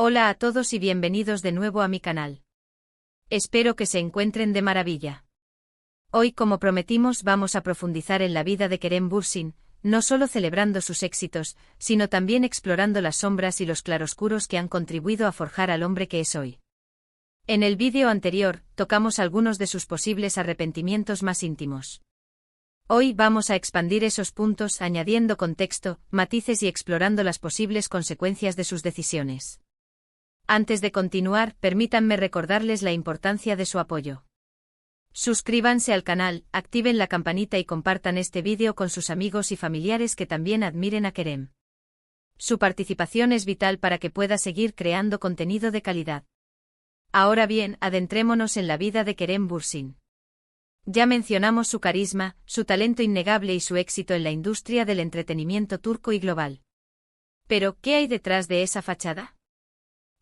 Hola a todos y bienvenidos de nuevo a mi canal. Espero que se encuentren de maravilla. Hoy, como prometimos, vamos a profundizar en la vida de Kerem Bürsin, no solo celebrando sus éxitos, sino también explorando las sombras y los claroscuros que han contribuido a forjar al hombre que es hoy. En el vídeo anterior, tocamos algunos de sus posibles arrepentimientos más íntimos. Hoy vamos a expandir esos puntos añadiendo contexto, matices y explorando las posibles consecuencias de sus decisiones. Antes de continuar, permítanme recordarles la importancia de su apoyo. Suscríbanse al canal, activen la campanita y compartan este vídeo con sus amigos y familiares que también admiren a Kerem. Su participación es vital para que pueda seguir creando contenido de calidad. Ahora bien, adentrémonos en la vida de Kerem Bürsin. Ya mencionamos su carisma, su talento innegable y su éxito en la industria del entretenimiento turco y global. Pero, ¿qué hay detrás de esa fachada?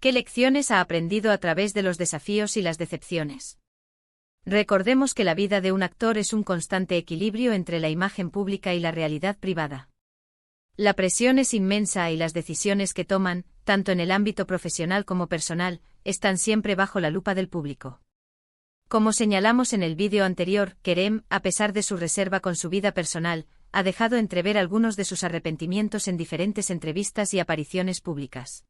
¿Qué lecciones ha aprendido a través de los desafíos y las decepciones? Recordemos que la vida de un actor es un constante equilibrio entre la imagen pública y la realidad privada. La presión es inmensa y las decisiones que toman, tanto en el ámbito profesional como personal, están siempre bajo la lupa del público. Como señalamos en el vídeo anterior, Kerem, a pesar de su reserva con su vida personal, ha dejado entrever algunos de sus arrepentimientos en diferentes entrevistas y apariciones públicas.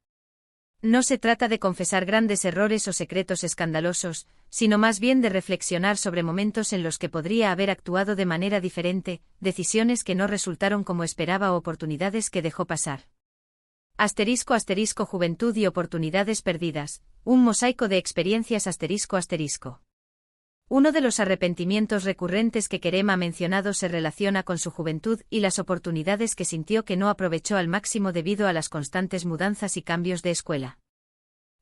No se trata de confesar grandes errores o secretos escandalosos, sino más bien de reflexionar sobre momentos en los que podría haber actuado de manera diferente, decisiones que no resultaron como esperaba o oportunidades que dejó pasar. *** Juventud y oportunidades perdidas, un mosaico de experiencias ***. Uno de los arrepentimientos recurrentes que Kerem ha mencionado se relaciona con su juventud y las oportunidades que sintió que no aprovechó al máximo debido a las constantes mudanzas y cambios de escuela.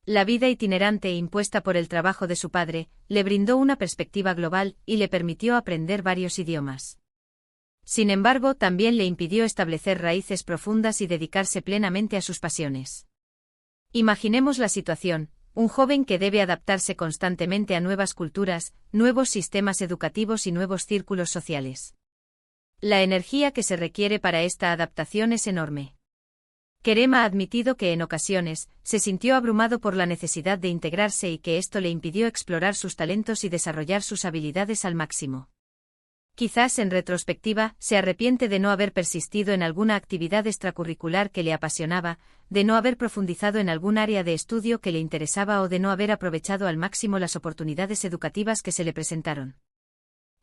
La vida itinerante impuesta por el trabajo de su padre le brindó una perspectiva global y le permitió aprender varios idiomas. Sin embargo, también le impidió establecer raíces profundas y dedicarse plenamente a sus pasiones. Imaginemos la situación. Un joven que debe adaptarse constantemente a nuevas culturas, nuevos sistemas educativos y nuevos círculos sociales. La energía que se requiere para esta adaptación es enorme. Kerem ha admitido que en ocasiones se sintió abrumado por la necesidad de integrarse y que esto le impidió explorar sus talentos y desarrollar sus habilidades al máximo. Quizás en retrospectiva, se arrepiente de no haber persistido en alguna actividad extracurricular que le apasionaba, de no haber profundizado en algún área de estudio que le interesaba o de no haber aprovechado al máximo las oportunidades educativas que se le presentaron.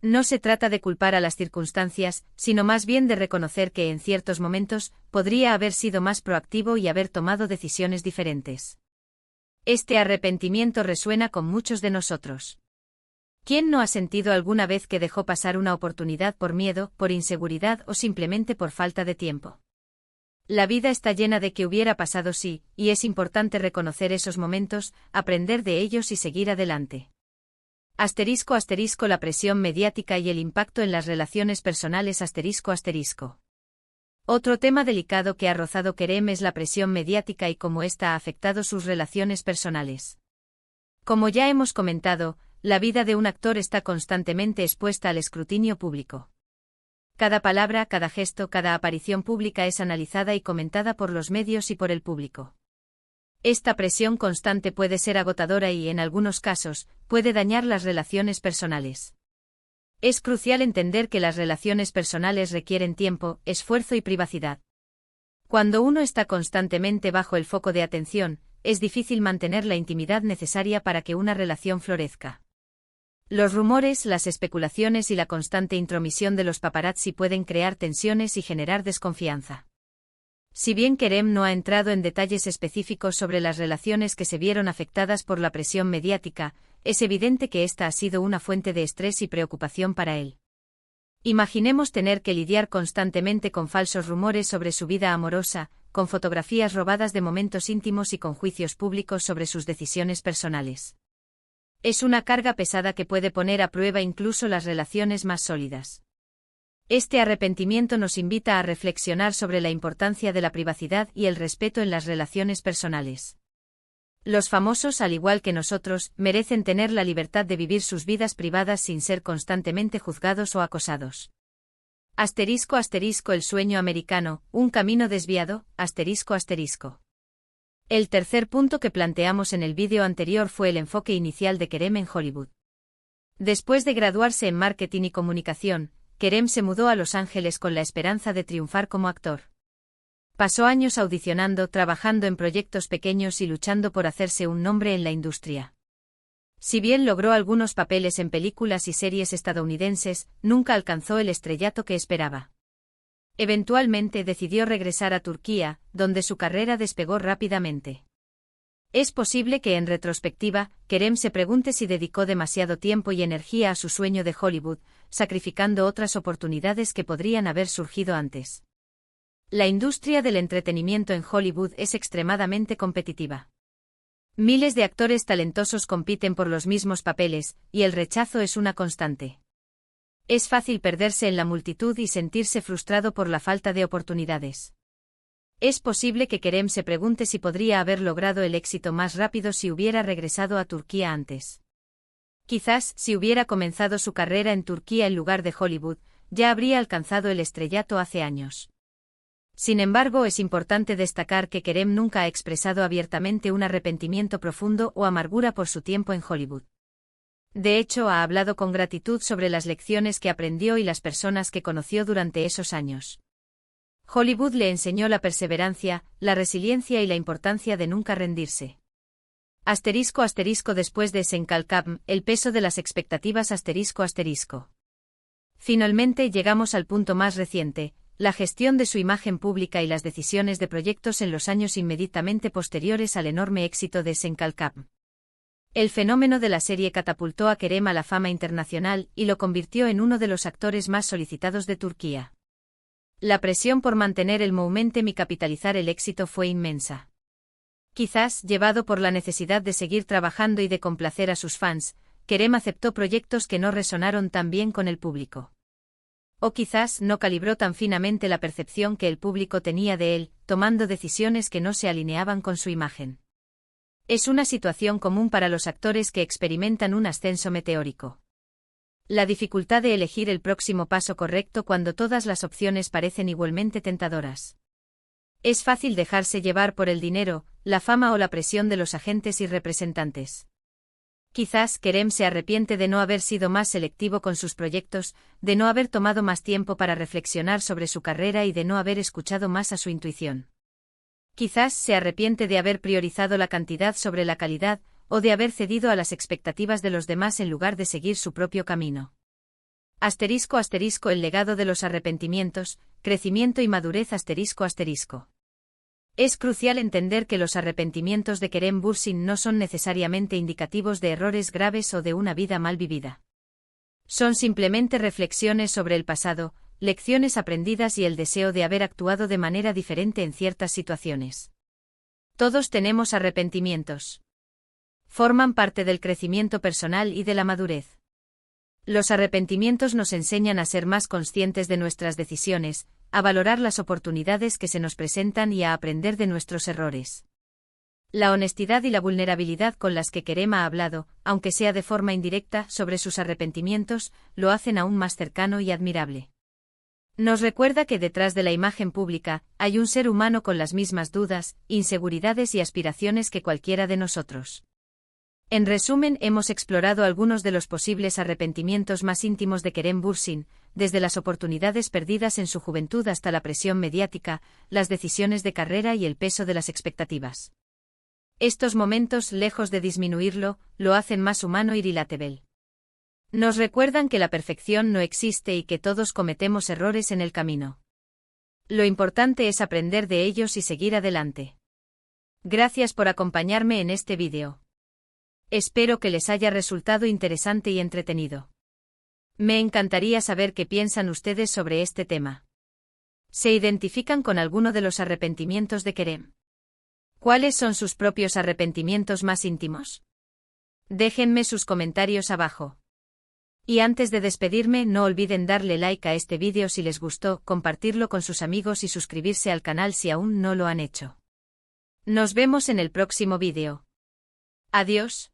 No se trata de culpar a las circunstancias, sino más bien de reconocer que en ciertos momentos podría haber sido más proactivo y haber tomado decisiones diferentes. Este arrepentimiento resuena con muchos de nosotros. ¿Quién no ha sentido alguna vez que dejó pasar una oportunidad por miedo, por inseguridad o simplemente por falta de tiempo? La vida está llena de que hubiera pasado si, y es importante reconocer esos momentos, aprender de ellos y seguir adelante. *** La presión mediática y el impacto en las relaciones personales ***. Otro tema delicado que ha rozado Kerem es la presión mediática y cómo ésta ha afectado sus relaciones personales. Como ya hemos comentado, la vida de un actor está constantemente expuesta al escrutinio público. Cada palabra, cada gesto, cada aparición pública es analizada y comentada por los medios y por el público. Esta presión constante puede ser agotadora y, en algunos casos, puede dañar las relaciones personales. Es crucial entender que las relaciones personales requieren tiempo, esfuerzo y privacidad. Cuando uno está constantemente bajo el foco de atención, es difícil mantener la intimidad necesaria para que una relación florezca. Los rumores, las especulaciones y la constante intromisión de los paparazzi pueden crear tensiones y generar desconfianza. Si bien Kerem no ha entrado en detalles específicos sobre las relaciones que se vieron afectadas por la presión mediática, es evidente que esta ha sido una fuente de estrés y preocupación para él. Imaginemos tener que lidiar constantemente con falsos rumores sobre su vida amorosa, con fotografías robadas de momentos íntimos y con juicios públicos sobre sus decisiones personales. Es una carga pesada que puede poner a prueba incluso las relaciones más sólidas. Este arrepentimiento nos invita a reflexionar sobre la importancia de la privacidad y el respeto en las relaciones personales. Los famosos, al igual que nosotros, merecen tener la libertad de vivir sus vidas privadas sin ser constantemente juzgados o acosados. *** El sueño americano, un camino desviado, ***. El tercer punto que planteamos en el vídeo anterior fue el enfoque inicial de Kerem en Hollywood. Después de graduarse en marketing y comunicación, Kerem se mudó a Los Ángeles con la esperanza de triunfar como actor. Pasó años audicionando, trabajando en proyectos pequeños y luchando por hacerse un nombre en la industria. Si bien logró algunos papeles en películas y series estadounidenses, nunca alcanzó el estrellato que esperaba. Eventualmente decidió regresar a Turquía, donde su carrera despegó rápidamente. Es posible que en retrospectiva, Kerem se pregunte si dedicó demasiado tiempo y energía a su sueño de Hollywood, sacrificando otras oportunidades que podrían haber surgido antes. La industria del entretenimiento en Hollywood es extremadamente competitiva. Miles de actores talentosos compiten por los mismos papeles, y el rechazo es una constante. Es fácil perderse en la multitud y sentirse frustrado por la falta de oportunidades. Es posible que Kerem se pregunte si podría haber logrado el éxito más rápido si hubiera regresado a Turquía antes. Quizás, si hubiera comenzado su carrera en Turquía en lugar de Hollywood, ya habría alcanzado el estrellato hace años. Sin embargo, es importante destacar que Kerem nunca ha expresado abiertamente un arrepentimiento profundo o amargura por su tiempo en Hollywood. De hecho, ha hablado con gratitud sobre las lecciones que aprendió y las personas que conoció durante esos años. Hollywood le enseñó la perseverancia, la resiliencia y la importancia de nunca rendirse. *** Después de Senkalkam, el peso de las expectativas ***. Finalmente llegamos al punto más reciente, la gestión de su imagen pública y las decisiones de proyectos en los años inmediatamente posteriores al enorme éxito de Senkalkam. El fenómeno de la serie catapultó a Kerem a la fama internacional y lo convirtió en uno de los actores más solicitados de Turquía. La presión por mantener el momentum y capitalizar el éxito fue inmensa. Quizás, llevado por la necesidad de seguir trabajando y de complacer a sus fans, Kerem aceptó proyectos que no resonaron tan bien con el público. O quizás no calibró tan finamente la percepción que el público tenía de él, tomando decisiones que no se alineaban con su imagen. Es una situación común para los actores que experimentan un ascenso meteórico. La dificultad de elegir el próximo paso correcto cuando todas las opciones parecen igualmente tentadoras. Es fácil dejarse llevar por el dinero, la fama o la presión de los agentes y representantes. Quizás Kerem se arrepiente de no haber sido más selectivo con sus proyectos, de no haber tomado más tiempo para reflexionar sobre su carrera y de no haber escuchado más a su intuición. Quizás se arrepiente de haber priorizado la cantidad sobre la calidad, o de haber cedido a las expectativas de los demás en lugar de seguir su propio camino. *** El legado de los arrepentimientos, crecimiento y madurez ***. Es crucial entender que los arrepentimientos de Kerem Bürsin no son necesariamente indicativos de errores graves o de una vida mal vivida. Son simplemente reflexiones sobre el pasado, lecciones aprendidas y el deseo de haber actuado de manera diferente en ciertas situaciones. Todos tenemos arrepentimientos. Forman parte del crecimiento personal y de la madurez. Los arrepentimientos nos enseñan a ser más conscientes de nuestras decisiones, a valorar las oportunidades que se nos presentan y a aprender de nuestros errores. La honestidad y la vulnerabilidad con las que Kerem ha hablado, aunque sea de forma indirecta, sobre sus arrepentimientos, lo hacen aún más cercano y admirable. Nos recuerda que detrás de la imagen pública, hay un ser humano con las mismas dudas, inseguridades y aspiraciones que cualquiera de nosotros. En resumen, hemos explorado algunos de los posibles arrepentimientos más íntimos de Kerem Bürsin, desde las oportunidades perdidas en su juventud hasta la presión mediática, las decisiones de carrera y el peso de las expectativas. Estos momentos, lejos de disminuirlo, lo hacen más humano y relatable. Nos recuerdan que la perfección no existe y que todos cometemos errores en el camino. Lo importante es aprender de ellos y seguir adelante. Gracias por acompañarme en este vídeo. Espero que les haya resultado interesante y entretenido. Me encantaría saber qué piensan ustedes sobre este tema. ¿Se identifican con alguno de los arrepentimientos de Kerem? ¿Cuáles son sus propios arrepentimientos más íntimos? Déjenme sus comentarios abajo. Y antes de despedirme, no olviden darle like a este vídeo si les gustó, compartirlo con sus amigos y suscribirse al canal si aún no lo han hecho. Nos vemos en el próximo vídeo. Adiós.